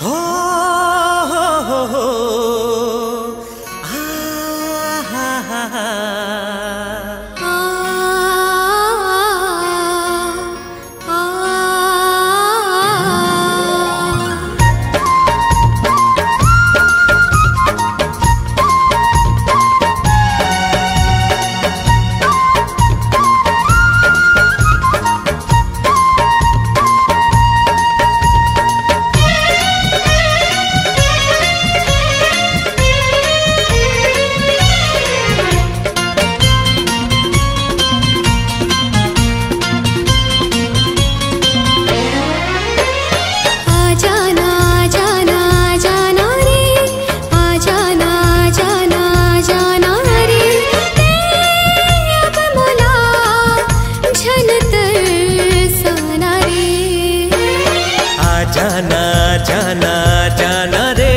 हो हो आ हा हा हा जाना जाना जाना रे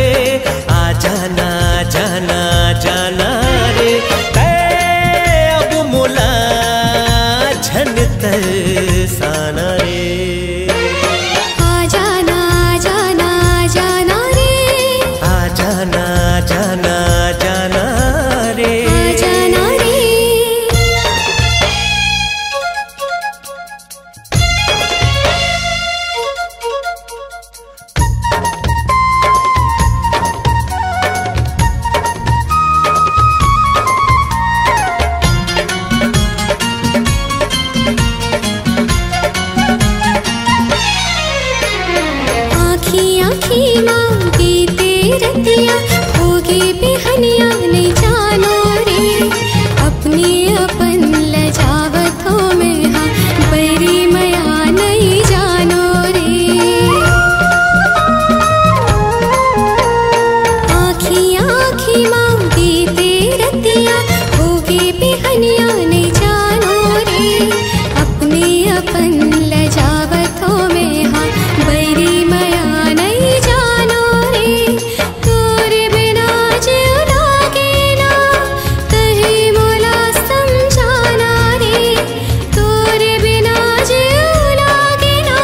आ जाना जाना जाना रे अब मुला झन तरसाना रे आ जाना जाना जाना रे आ जाना जाना जाना रे आ जाना रे होगी बिहनिया नहीं जानो रे अपनी अपन लजावतों में हाँ बैरी मया नहीं जानो रे आँखी आँखी मांगी रतिया होगी बिहनिया नहीं जानो रे अपनी अपन लजावतों में हाँ बैरी मया नहीं जानो रे तोरे बिना जीव लागे ना कहीं मोला समझाना रे तोरे बिना जीव लागे ना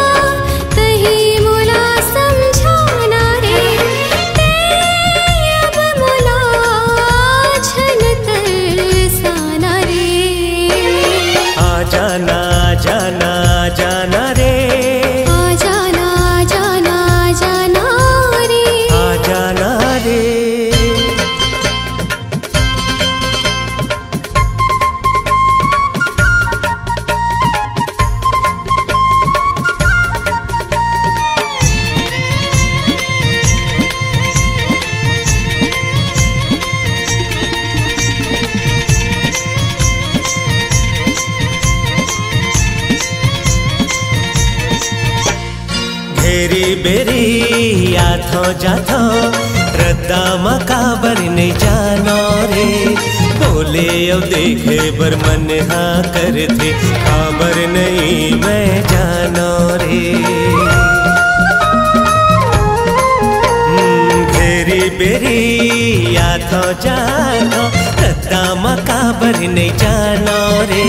कहीं मोला समझाना रे अब मोला झन तरसाना रे आ जाना जाना जाना रे आ जाना जाना जाना रे आ जाना रे घेरी बेरी याथो जाथो रद्दा मकाबर नहीं जानो रे बोले अब देखे बर मन हाँ कर थे खबर नहीं मैं जानो रे घेरी बेरी याथो जाथो रद्दा मकाबर नहीं जानो रे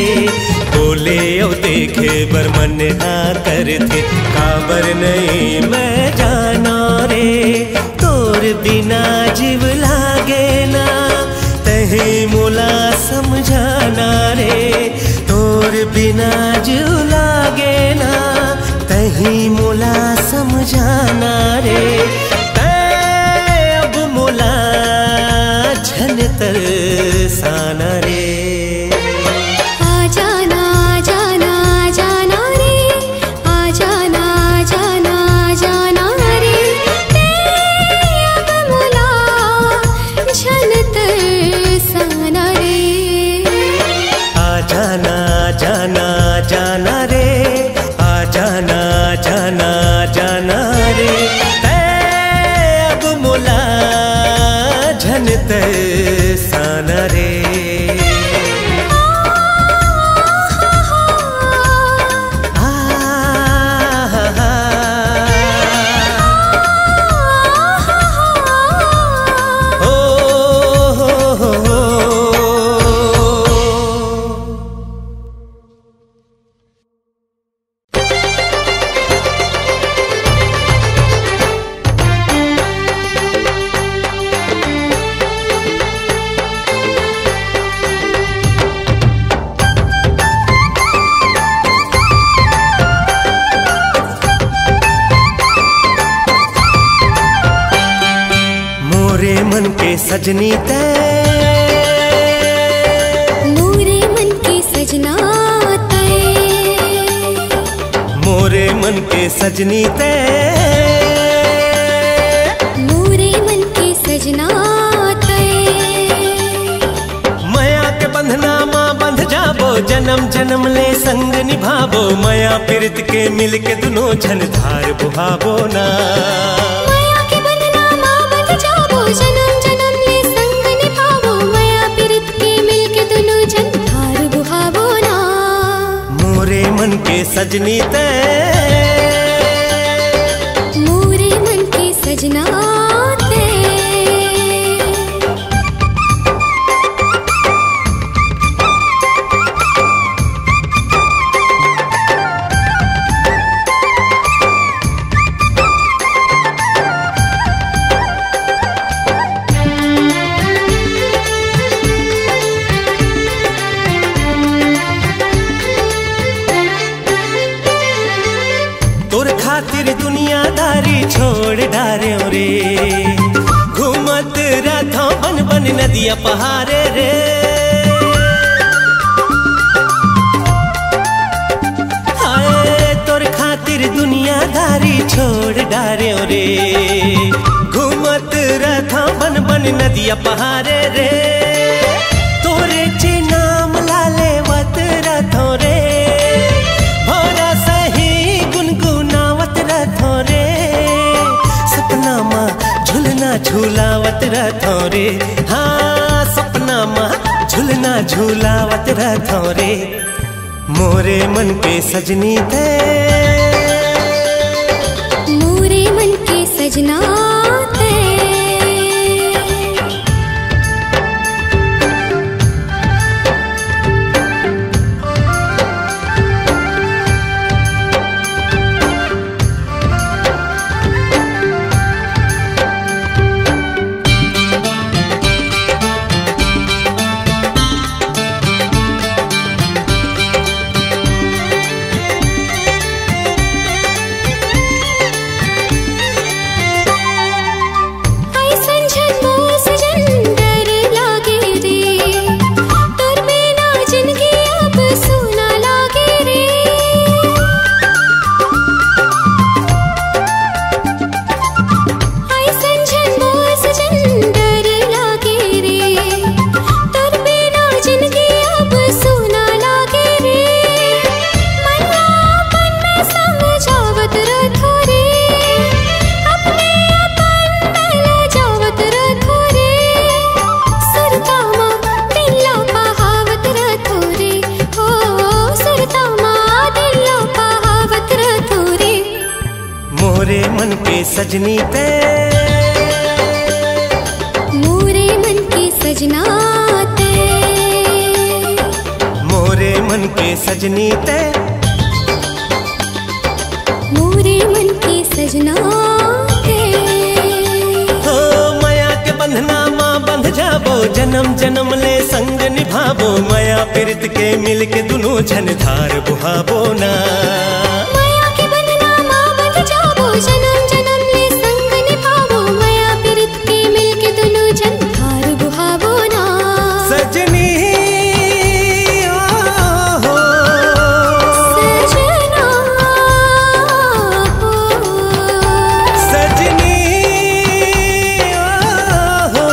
बोले ओ देखे बर मन हाँ कर थे खबर नहीं मैं जानो रे तोर बिना जीव लागे ना तही मुला समझाना रे तोर बिना जीव लागे ना तही मुला समझाना रे अब मुला झन तरसाना रे आ जाना जाना जाना रे आ जाना जाना जाना रे अब मोला झन तरसाना रे आ जाना जाना जाना रे आ जाना जाना जाना रे अब मुला झन तरसाना रे सजनी ते, मोरे मन के सजना ते, मोरे मन के सजनी ते, मोरे मन के सजना ते। माया के बंधना माँ बंध जाबो, जन्म जन्म ले संग निभाबो, माया प्रीत के मिल के दुनो झन धार बुहाबो ना। माया के बंधना माँ बंध जाबो, जन्म जन्म ले संग निभाबो, माया प्रीत के मिल के दुनो झन धार बुहाबो ना। मोरे मन के सजनी ते, मोरे मन के सजना ते। तोर खातिर दुनियादारी छोड़ डार्यो रे, घूमत रथों बन बन नदिया पहाड़े रे। हाय तोर खातिर दुनियादारी छोड़ डार्यो रे, घूमत रथों बन बन नदिया पहाड़े रे। तोरे चे नाम लाले वत रथों रे, भोरा सही गुनगुनावत रथों रे। सपना माँ झूलना झूलावत रथों रे, हाँ सपना माँ झूलना झूलावत रथों रे। मोरे मन के सजनी ते, मोरे मन के सजना ते। मोरे मन के सजनी ते, मोरे मन के सजना ते। मोरे मन के सजनी ते, मोरे मन के सजना ते। हो माया के बंधना माँ बंध जाबो, जन्म जन्म ले संग निभाबो, माया प्रीत के मिल के दुनो झन धार बुहाबो ना। जन्म जन्म ले संग निभाबो, माया प्रीत के मिल के दुनो झन धार बुहाबो ना। सजनी ओ हो, सजना हो, सजनी ओ हो,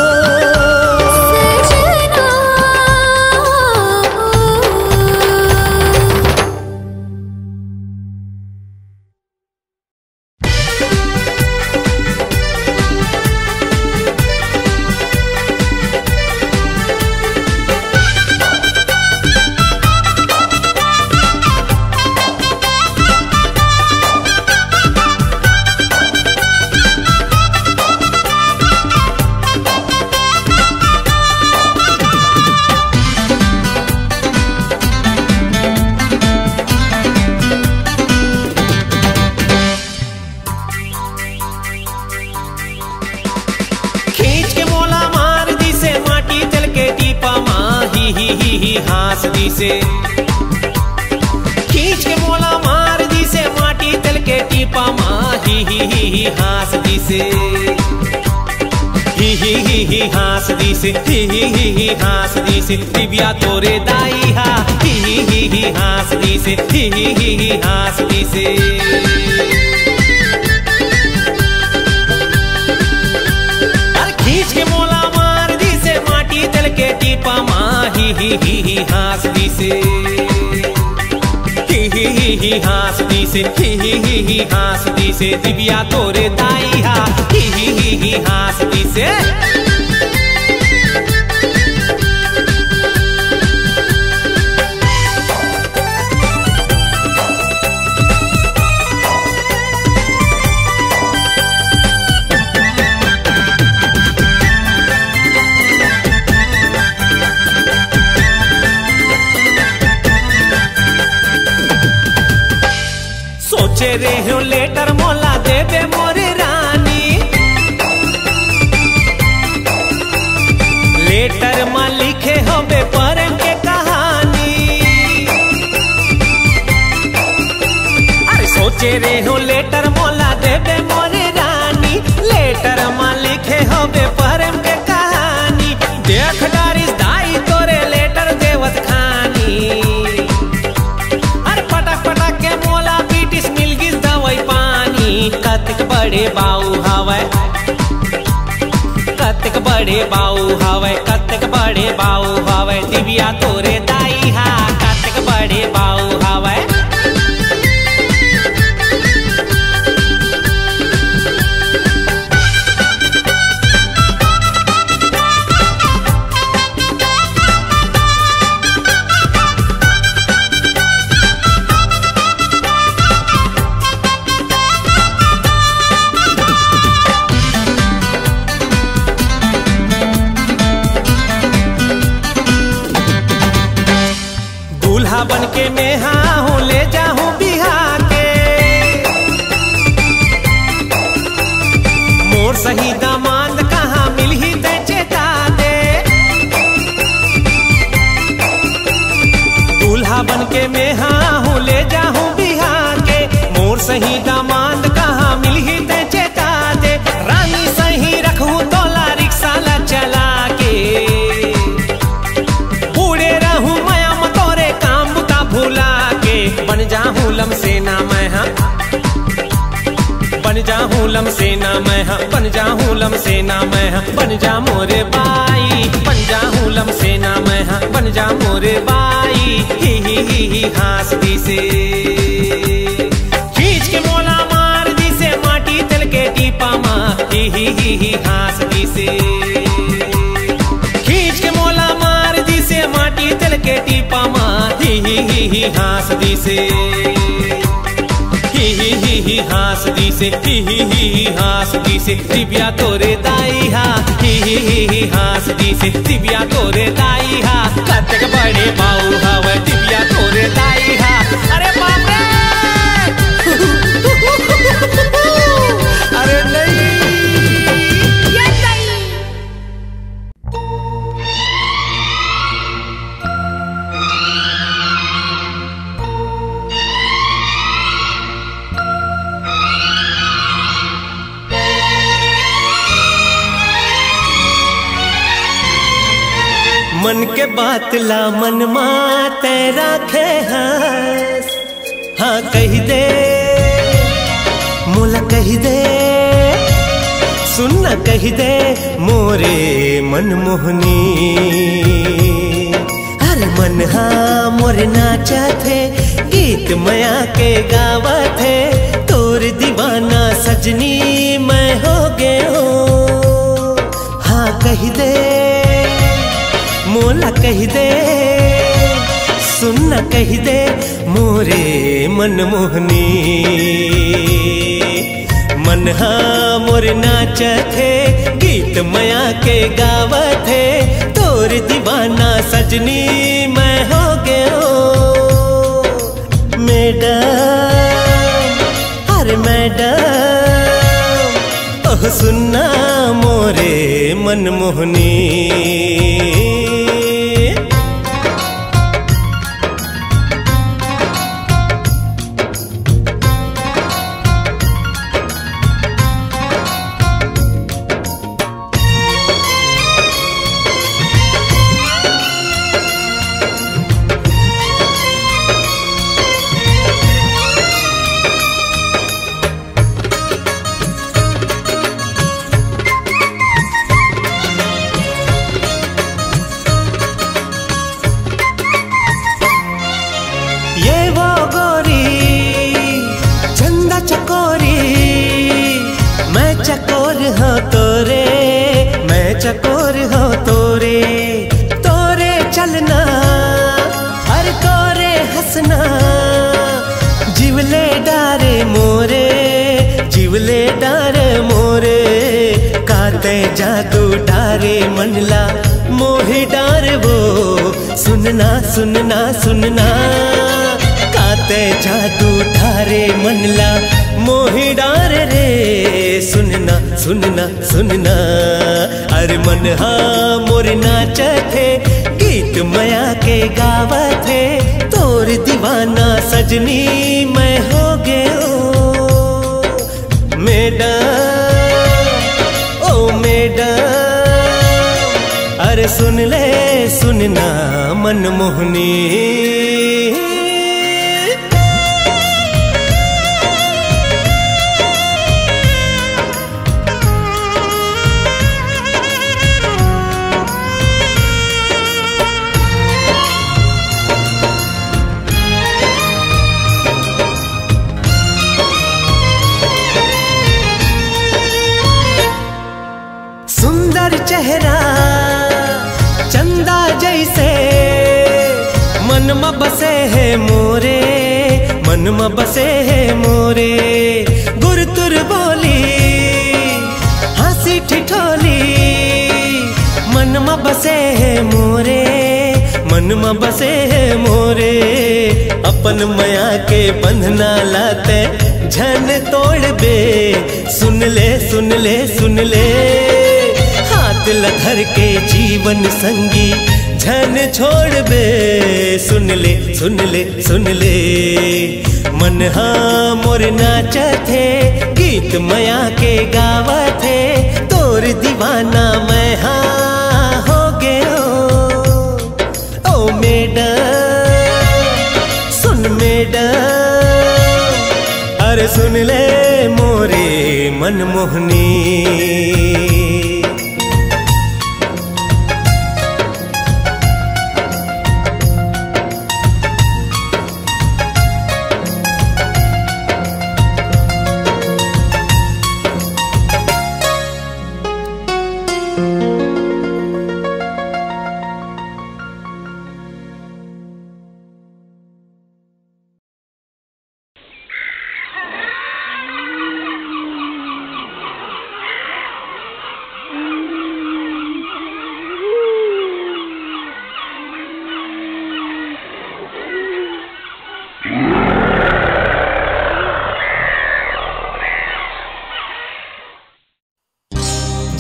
सजना हो। हास दी से खींच के मोला मार दी से, माटी तल के टीपा माँ ही हास दी से, ही हास दी से ही हास दी से दिव्या तोरे दाई हा ही हास दी से ही हास दी से अरे खींच के मोला मार दी से माटी तल के टीपा माँ ही हास दी से ही हास दी से ही हास दी से दिव्या तोरे दाई हा ही हास दी से सोचे रे हो लेटर मोला देवे मोरे रानी लेटर में लिखे हो प्रेम के कहानी अरे सोचे रे हो लेटर मोला देवे मोरे रानी लेटर में लिखे हो प्रेम के कहानी देख डारिस दाई तोरे लेटर देवत खानी अरे पटक पटक के मोला पीटिस मिल गिस दवाई पानी कतक बड़े बाऊ हवै कतक बड़े बाऊ हवै कतक बड़े बाऊ हवै दिव्या तोरे दाई हा कतक बड़े बाऊ हवै दूल्हा बन के मैं हाँ हूँ ले जाऊँ बिहार के मोर सही दामाद कहाँ मिल ही दे चेता दे दूल्हा बन के मैं हाँ हूँ ले जाऊँ बिहार के मोर सही दामाद कहाँ मिल ही दे चेता दे रानी सही रखूँ तोला रिक्शा ला चला के बूढ़े रहूँ भूला के बन जाऊं लमसेना मैं हाँ बन जाऊं लमसेना मैं हाँ बन जाऊं लमसेना मैं हाँ बन जा मोरे बाई बन जाऊं लमसेना मैं हाँ बन जा मोरे बाई ही हास दी से खींच के मोला मार दी से माटी तल के टीपा माँ ही हास दी से खींच के मोला मार दी से माटी तल के टीपा माँ ही हास दी से ही हास दी से ही हास दी से दिव्या तोरे दाई हा ही हास दी से दिव्या तोरे दाई हा कतक बड़े बाऊ हवै दिव्या तोरे दाई हा अरे बाप रे अरे नहीं मन के बात ला मन माते राखे हंस हाँ कही दे मोला कही दे सुनना कही दे मोरे मन मोहनी अरे मन हाँ मोरे नाचा थे गीत मया के गावा थे तोर दीवाना सजनी मैं हो गए हो हाँ कही दे मोला कही दे सुनना कही दे मोरे मन मोहनी मन हाँ मोर नाच थे गीत मया के गावत थे तोर दीवाना सजनी मैं हो गयो मैडम अरे मैडम ओह सुनना मोरे मन मोहनी ठारे मनला मोहि डार वो सुनना सुनना सुनना काते जादू ठारे मनला मोहि डार रे सुनना सुनना सुनना अरे मन हा मोर नाच थे गीत मया के गावा थे तोर दीवाना सजनी मैं हो गयो मैडम ओ मैडम अरे सुन ले सुनना मनमोहनी चेहरा चंदा जैसे मन में बसे है मोरे मन में बसे है मोरे गुरतुर बोली हंसी ठिठोली मन में बसे है मोरे मन में बसे है मोरे अपन मया के बंधना लाते झन तोड़ बे सुन ले सुन ले सुन ले दिल धर के जीवन संगी झन छोड़ बे सुन ले सुन ले सुन ले मन हा मोर नाच थे गीत मया के गावा थे तोर दीवाना मैं हा हो गयो ओ मैडम सुन मैडम अरे सुन ले मोरे मनमोहनी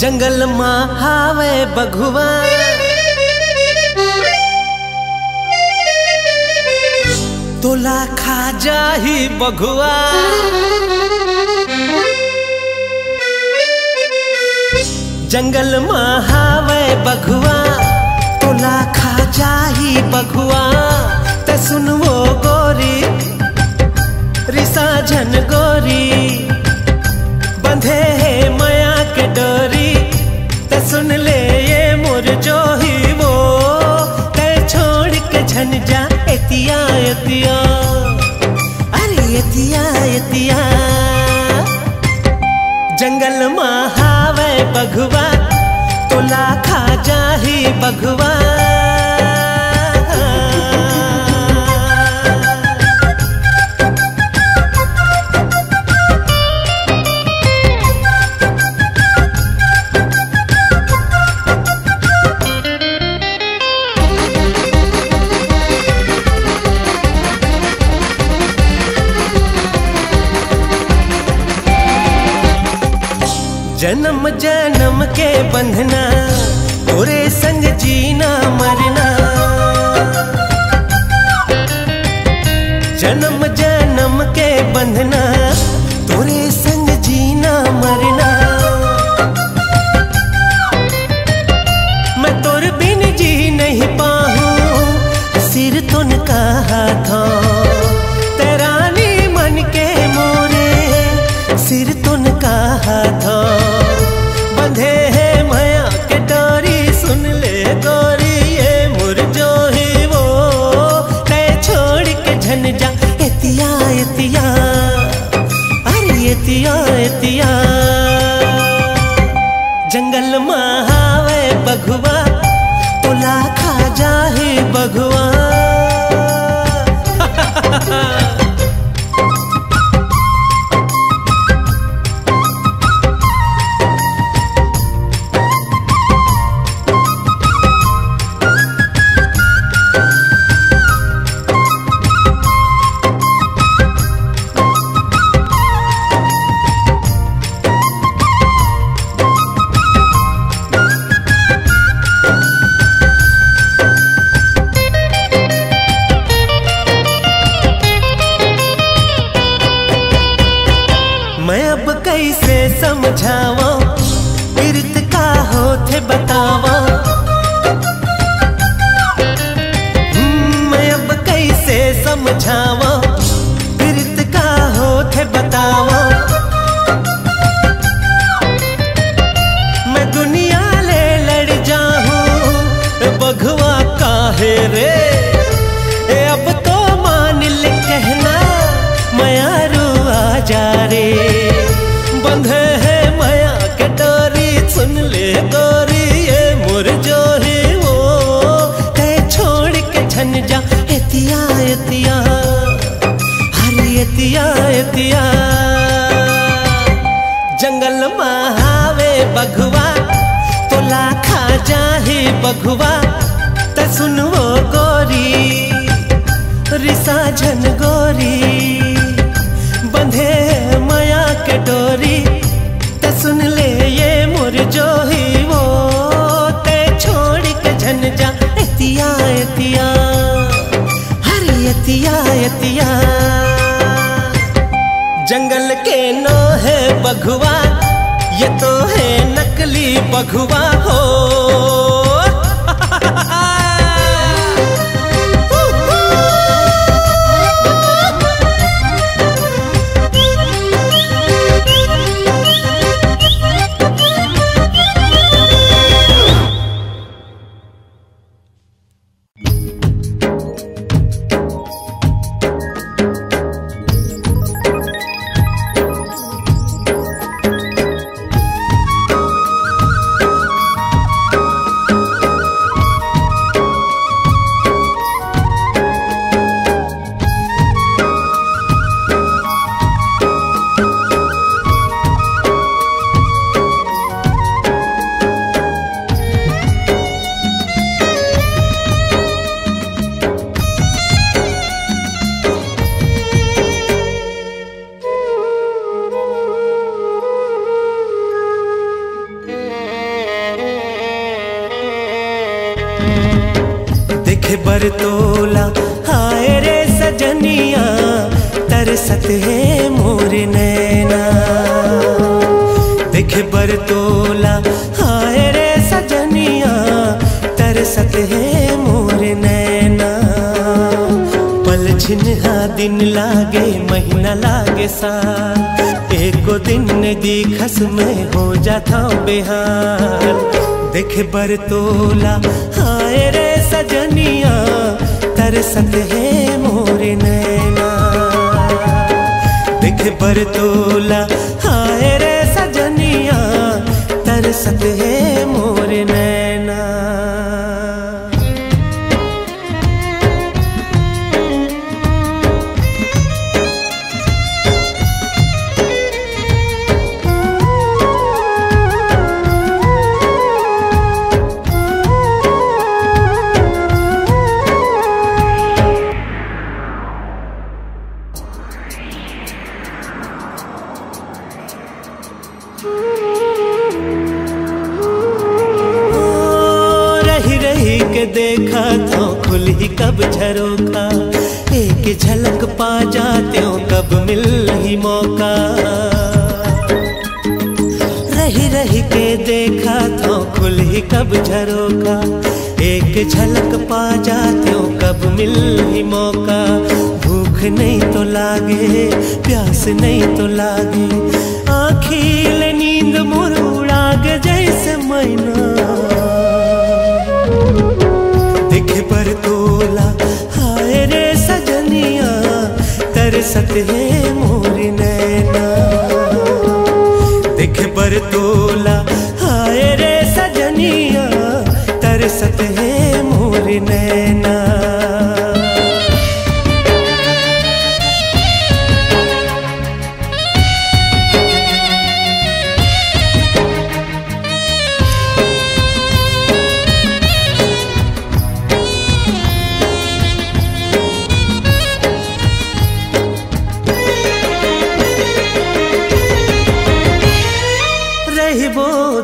जंगल माँ हावे बघुआ तोला खा जाही बघुआ जंगल माँ हावे बघुआ तोला खा जाही बघुआ ते सुनवो गोरी रिसा झन गोरी बंधे है मया के डोरी ते सुन ले ये मोर जो ही वो ते छोड़ के झन जा एतिया एतिया अरे एतिया एतिया जंगल माँ हावे बघुआ तोला खा जाही बघुआ जन्म जन्म के बंधना तोरे संग जीना मरना जन्म जन्म के बंधना तोरे संग जीना मरना मैं तोर बिन जी नहीं पाऊं सिर तुन कहा था तेरा नी मन के मोरे सिर तुन कहा था बंधे है माया के डोरी सुन ले गोरी ये मुर जो ही वो तय छोड़ के झन जा एतिया एतिया अरे एतिया एतिया जंगल माँ हावे बघुआ तोला खा जाही बघुआ समझावा प्रीत का होठे बतावा। मैं दुनिया ले लड़ जाऊं बघवा काहे रे, अब तो मान ले कहना मयारू आजा रे। बंधे है माया के डोरी सुन ले गोरी ये मोर जो है वो, ते छोड़ के छन जा एतिया एतिया हरी एतिया एतिया। जंगल महावे बघवा तोला खा जाही बघवा, त सुनवो गोरी रिसा झन गोरी। बंधे माया के डोरी ते सुन ले ये मोर जो ही वो, ते छोड़ के झन जा एतिया एतिया हरी एतिया एतिया। जंगल के नो है बघवा ये तो है नकली बघवा हो। बरतोला हाय रे सजनिया तरसत है मोर नैना। देख बरतोला हाय रे सजनिया तरसत है मोर नैना। पल छिन्हा दिन लागे महीना लागे साल, एको दिन न दिखस में हो जाता बेहाल। देख बरतोला हाय रे सजनिया तरसत है मोर नैना। देख बरतोला हाय रे सजनिया तरसत है मोर नैना। देखा तो खुली कब झरोखा, एक झलक पा जाते हो कब मिल ही मौका। रही रही के देखा तो खुली कब झरोखा, एक झलक पा जाते हो कब मिल ही मौका। भूख नहीं तो लागे प्यास नहीं तो लागे, आँखिल नींद मोर उड़ाग जैसे मैना। देख बरतोला हाय रे सजनिया तरसत है मोर नैना। देख बरतोला हाय रे सजनिया तरसत है मोर नैना।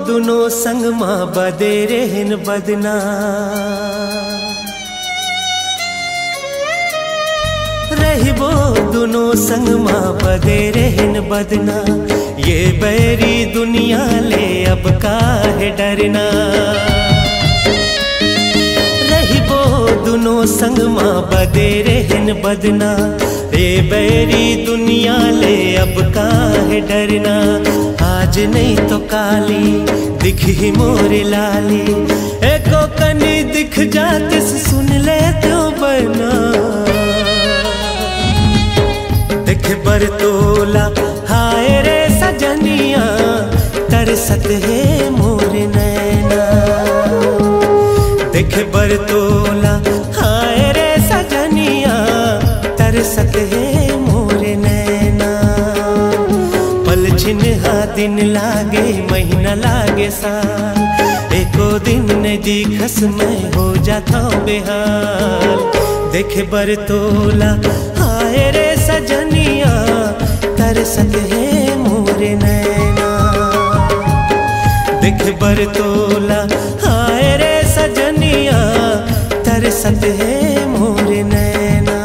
दुनो संग माँ बदे रहन बदना, रहिबो दुनो संग माँ बदे रहन बदना। ये बैरी दुनिया ले अब काहे डरना, रहिबो दुनो संग माँ बदे रहन बदना, रे बैरी दुनिया ले अब काहे डरना। आज नहीं तो काली दिख ही मोरे लाली, एको कनी दिख जाते सुन ले तो बना। देख बरतोला हाय रे सजनिया, तरसत है मोरे नैना। देख बरतोला हाय रे सजनिया, तरसत है मोरे नैना। पल छिन्हा दिन लागे महीना लागे साल, एको दिन ने दिखस में हो जाता बेहाल। देख बरतोला हाय रे सजनिया, तरसत है मोरे नैना। देख बरतोला हाय रे सजनिया, तरसत है मोरे नैना।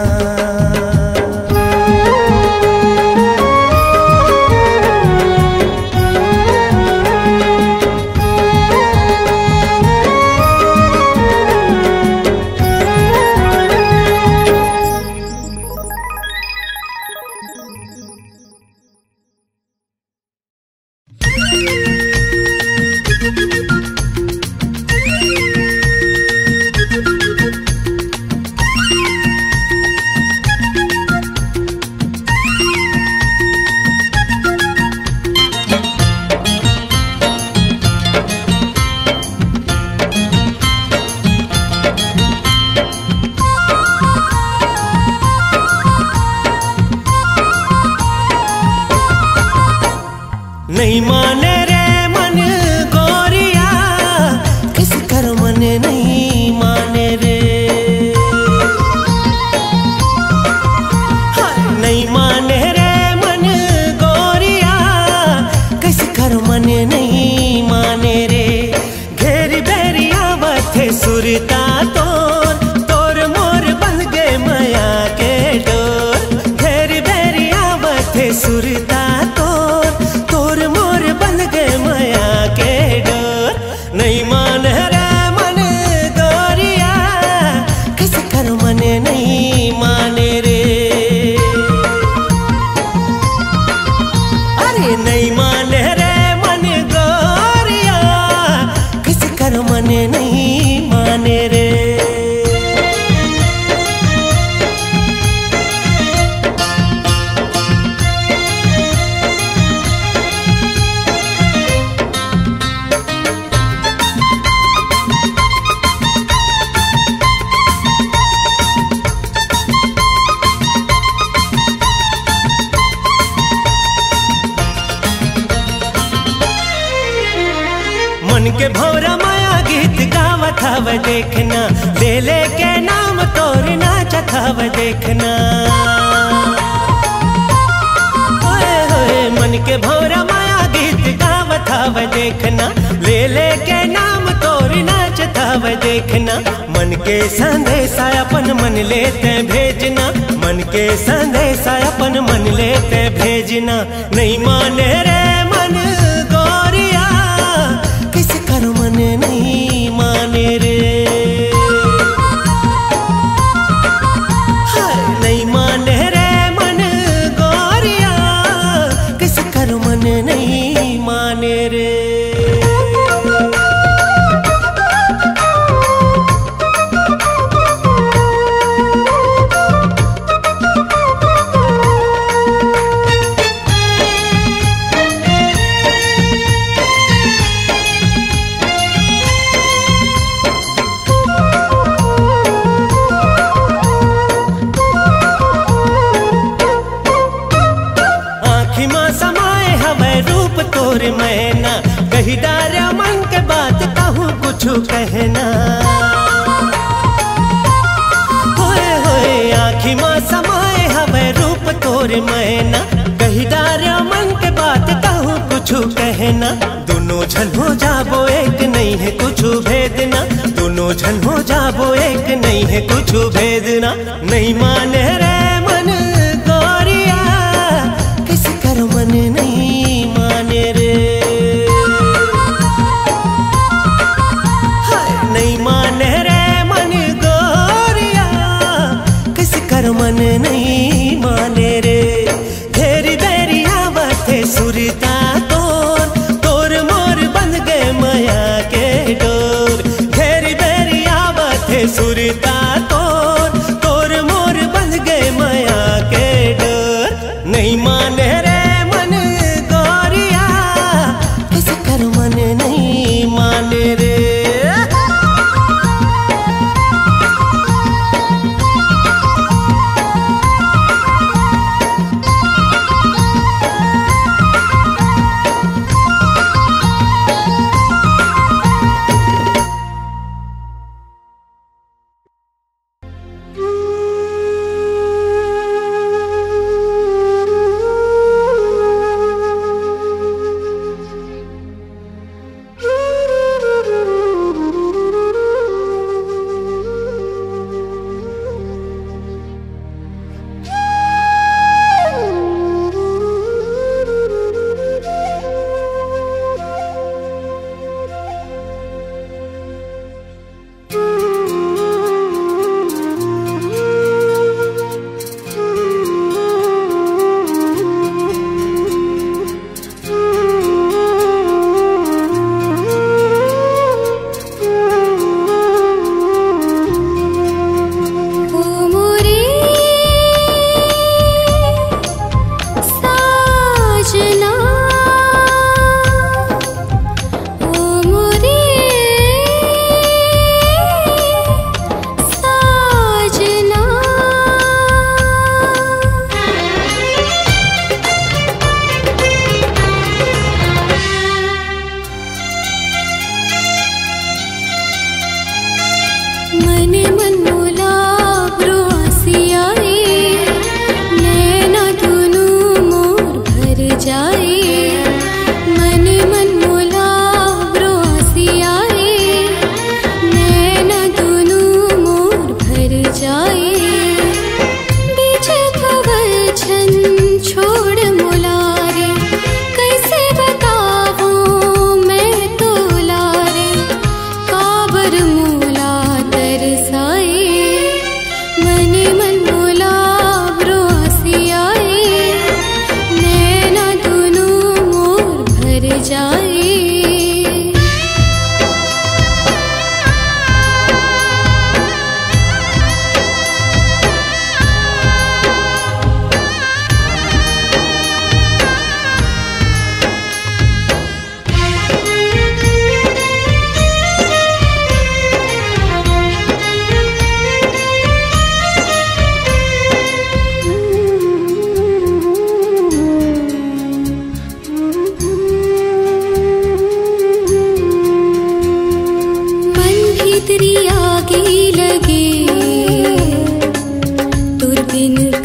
नहीं माने रे मन गोरिया, किस कर मन नहीं माने रे। नहीं माने रे मन गोरिया, किस कर मन नहीं माने रे। घेरी बेरिया बथे सुरता तोर, तोर मोर बन गए माया के डोर। घेरी बेरिया बथे सुरता नहीं मान रे मन गोरिया, किस कर मन नहीं माने रे। अरे नहीं मान रे मन गोरिया, किस कर मन नहीं माने रे। मन के भौरा माया गीत गावत हव देखना, ले ले के नाम तोर नाचत हव देखना। ओए होए मन के भौरा माया गीत गावत हव देखना, ले ले के नाम तोर नाचत हव देखना। मन के संदेशा अपन मन लेते भेजना, मन के संदेशा अपन मन लेते भेजना। नहीं माने रे मन गोरिया, किस कर मन नहीं माने रे। नहीं माने रे मन गोरिया, किस कर मन नहीं माने रे। तोर मैना कही डारा मन के बात कहूँ कुछ कहना। होए होए आँखी माँ समाए हवे रूप तोर मैना, कही डारा मन के बात कहूँ कुछ कहना। दोनों झन हो जाबो एक नहीं है कुछ भेदना, दोनों झन हो जाबो एक नहीं है कुछ भेदना। नहीं माने रे मन गोरिया, किस कर मन नहीं माने रे। नहीं माने रे मन गोरिया, मन नहीं माने रे। घेरी बेरी आवत है सुरता तोर, तोर मोर बंध गए माया के डोर। घेरी बेरी आवत है सुरता तोर, तोर मोर बंध गए माया के डोर। नहीं माने रे मन गोरिया, किस कर मन नहीं माने रे।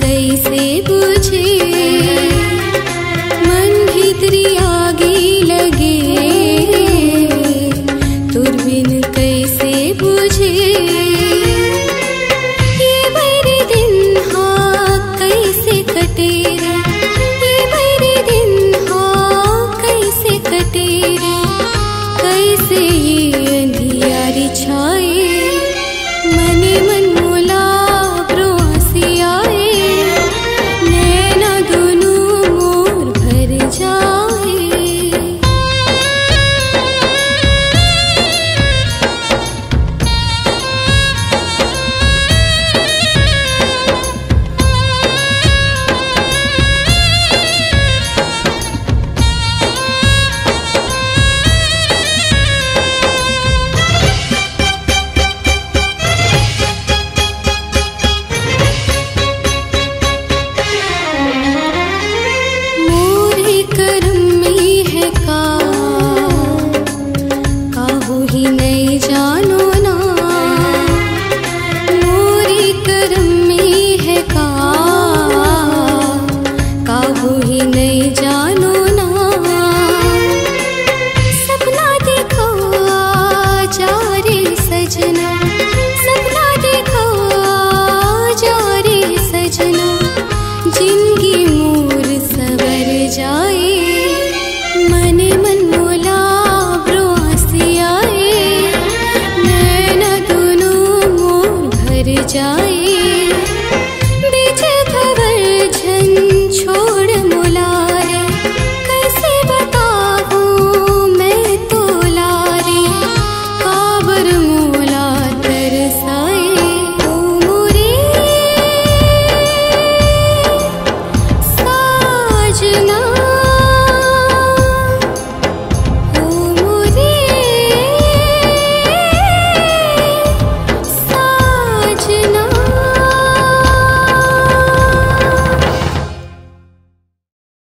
कैसे बुझे मन भीतरी